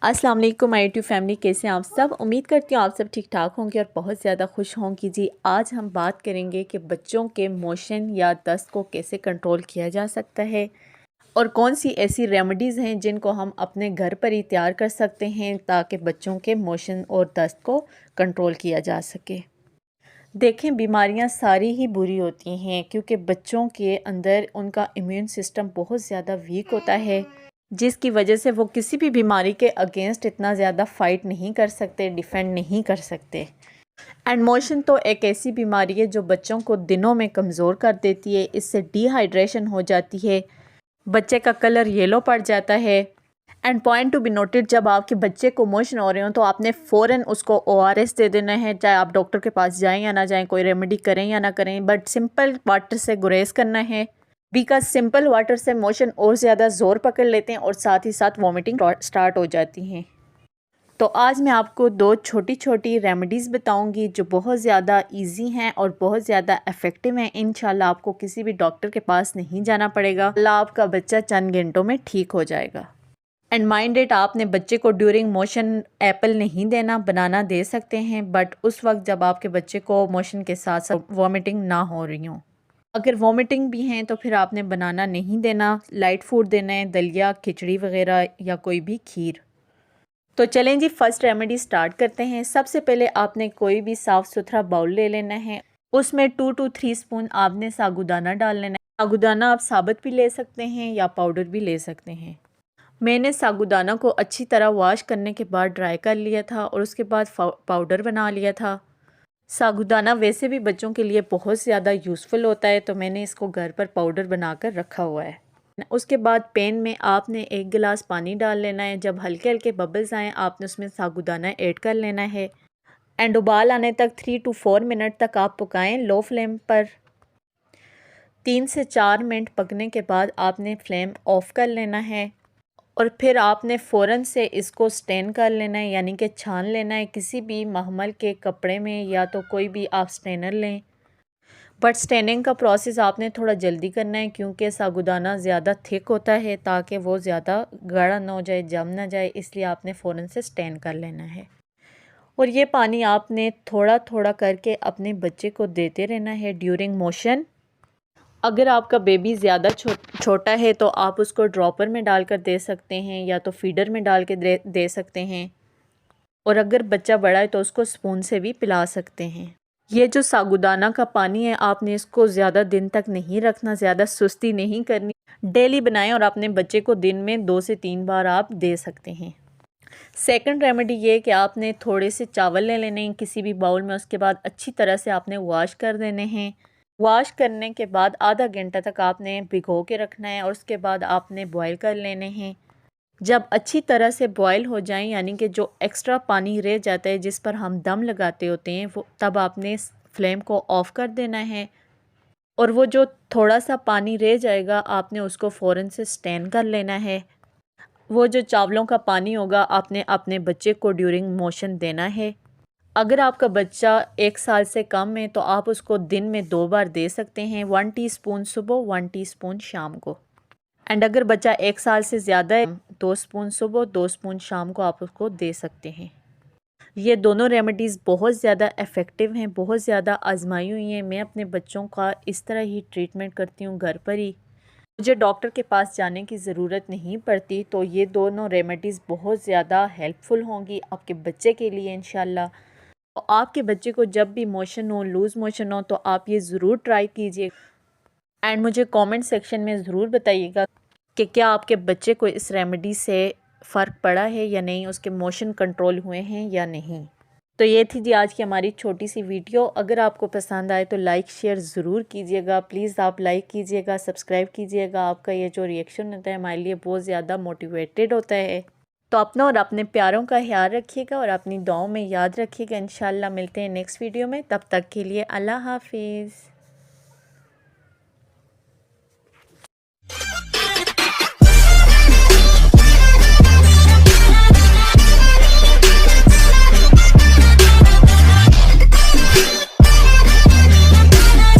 अस्सलाम वालेकुम my YouTube family, कैसे हैं आप सब। उम्मीद करती हूँ आप सब ठीक ठाक होंगे और बहुत ज़्यादा खुश होंगी। जी आज हम बात करेंगे कि बच्चों के मोशन या दस्त को कैसे कंट्रोल किया जा सकता है और कौन सी ऐसी रेमेडीज़ हैं जिनको हम अपने घर पर ही तैयार कर सकते हैं ताकि बच्चों के मोशन और दस्त को कंट्रोल किया जा सके। देखें, बीमारियां सारी ही बुरी होती हैं क्योंकि बच्चों के अंदर उनका इम्यून सिस्टम बहुत ज़्यादा वीक होता है, जिसकी वजह से वो किसी भी बीमारी के अगेंस्ट इतना ज़्यादा फ़ाइट नहीं कर सकते, डिफेंड नहीं कर सकते। एंड मोशन तो एक ऐसी बीमारी है जो बच्चों को दिनों में कमज़ोर कर देती है। इससे डिहाइड्रेशन हो जाती है, बच्चे का कलर येलो पड़ जाता है। And point to be noted, जब आपके बच्चे को मोशन हो रहे हो तो आपने फ़ौरन उसको ORS दे देना है, चाहे आप डॉक्टर के पास जाएं या ना जाएं, कोई रेमेडी करें या ना करें, बट सिंपल वाटर से गुरेज करना है बिकॉज सिंपल वाटर से मोशन और ज़्यादा ज़ोर पकड़ लेते हैं और साथ ही साथ वॉमिटिंग स्टार्ट हो जाती हैं। तो आज मैं आपको दो छोटी छोटी रेमेडीज़ बताऊंगी जो बहुत ज़्यादा इजी हैं और बहुत ज़्यादा इफ़ेक्टिव हैं। इंशाल्लाह आपको किसी भी डॉक्टर के पास नहीं जाना पड़ेगा, अल्लाह आपका बच्चा चंद घंटों में ठीक हो जाएगा। एंड माइंड इट, आपने बच्चे को ड्यूरिंग मोशन एप्पल नहीं देना, बनाना दे सकते हैं, बट उस वक्त जब आपके बच्चे को मोशन के साथ साथ वॉमिटिंग ना हो रही हो। अगर वॉमिटिंग भी हैं तो फिर आपने बनाना नहीं देना, लाइट फूड देना है, दलिया, खिचड़ी वगैरह या कोई भी खीर। तो चलें जी, फर्स्ट रेमेडी स्टार्ट करते हैं। सबसे पहले आपने कोई भी साफ़ सुथरा बाउल ले लेना है, उसमें 2 to 3 स्पून आपने साबूदाना डाल लेना है। साबूदाना आप साबुत भी ले सकते हैं या पाउडर भी ले सकते हैं। मैंने साबूदाना को अच्छी तरह वॉश करने के बाद ड्राई कर लिया था और उसके बाद पाउडर बना लिया था। साबूदाना वैसे भी बच्चों के लिए बहुत ज़्यादा यूज़फुल होता है, तो मैंने इसको घर पर पाउडर बनाकर रखा हुआ है। उसके बाद पैन में आपने 1 गिलास पानी डाल लेना है। जब हल्के हल्के बबल्स आएँ आपने उसमें साबूदाना ऐड कर लेना है एंड उबाल आने तक 3 to 4 मिनट तक आप पकाएं लो फ्लेम पर। 3 से 4 मिनट पकने के बाद आपने फ्लेम ऑफ कर लेना है और फिर आपने फ़ौरन से इसको स्टेन कर लेना है, यानी कि छान लेना है किसी भी महमल के कपड़े में, या तो कोई भी आप स्टेनर लें। बट स्टेनिंग का प्रोसेस आपने थोड़ा जल्दी करना है क्योंकि साबूदाना ज़्यादा थिक होता है, ताकि वो ज़्यादा गाढ़ा ना हो जाए, जम ना जाए, इसलिए आपने फ़ौरन से स्टेन कर लेना है। और ये पानी आपने थोड़ा थोड़ा करके अपने बच्चे को देते रहना है ड्यूरिंग मोशन। अगर आपका बेबी ज़्यादा छोटा है तो आप उसको ड्रॉपर में डालकर दे सकते हैं या तो फीडर में डाल के दे सकते हैं, और अगर बच्चा बड़ा है तो उसको स्पून से भी पिला सकते हैं। ये जो साबूदाना का पानी है आपने इसको ज़्यादा दिन तक नहीं रखना, ज़्यादा सुस्ती नहीं करनी, डेली बनाएं और अपने बच्चे को दिन में 2 से 3 बार आप दे सकते हैं। सेकंड रेमेडी ये कि आपने थोड़े से चावल ले लेने हैं किसी भी बाउल में, उसके बाद अच्छी तरह से आपने वॉश कर देने हैं। वॉश करने के बाद आधा घंटा तक आपने भिगो के रखना है और उसके बाद आपने बॉईल कर लेने हैं। जब अच्छी तरह से बॉईल हो जाएं, यानी कि जो एक्स्ट्रा पानी रह जाता है जिस पर हम दम लगाते होते हैं, वो तब आपने फ्लेम को ऑफ़ कर देना है और वो जो थोड़ा सा पानी रह जाएगा आपने उसको फ़ौरन से स्टेन कर लेना है। वो जो चावलों का पानी होगा आपने अपने बच्चे को ड्यूरिंग मोशन देना है। अगर आपका बच्चा 1 साल से कम है तो आप उसको दिन में 2 बार दे सकते हैं, 1 टीस्पून सुबह, 1 टीस्पून शाम को। एंड अगर बच्चा 1 साल से ज़्यादा है 2 स्पून सुबह, 2 स्पून शाम को आप उसको दे सकते हैं। ये दोनों रेमेडीज़ बहुत ज़्यादा इफ़ेक्टिव हैं, बहुत ज़्यादा आजमाई हुई हैं। मैं अपने बच्चों का इस तरह ही ट्रीटमेंट करती हूँ घर पर ही, मुझे डॉक्टर के पास जाने की ज़रूरत नहीं पड़ती। तो ये दोनों रेमेडीज़ बहुत ज़्यादा हेल्पफुल होंगी आपके बच्चे के लिए इंशाल्लाह। तो आपके बच्चे को जब भी मोशन हो, लूज़ मोशन हो, तो आप ये ज़रूर ट्राई कीजिए एंड मुझे कमेंट सेक्शन में ज़रूर बताइएगा कि क्या आपके बच्चे को इस रेमेडी से फ़र्क पड़ा है या नहीं, उसके मोशन कंट्रोल हुए हैं या नहीं। तो ये थी जी आज की हमारी छोटी सी वीडियो। अगर आपको पसंद आए तो लाइक शेयर ज़रूर कीजिएगा, प्लीज़ आप लाइक कीजिएगा, सब्सक्राइब कीजिएगा। आपका ये जो रिएक्शन होता है हमारे लिए बहुत ज़्यादा मोटिवेटेड होता है। तो अपना और अपने प्यारों का ख्याल रखिएगा और अपनी दुआओं में याद रखिएगा। इंशाल्लाह मिलते हैं नेक्स्ट वीडियो में, तब तक के लिए अल्लाह हाफिज़।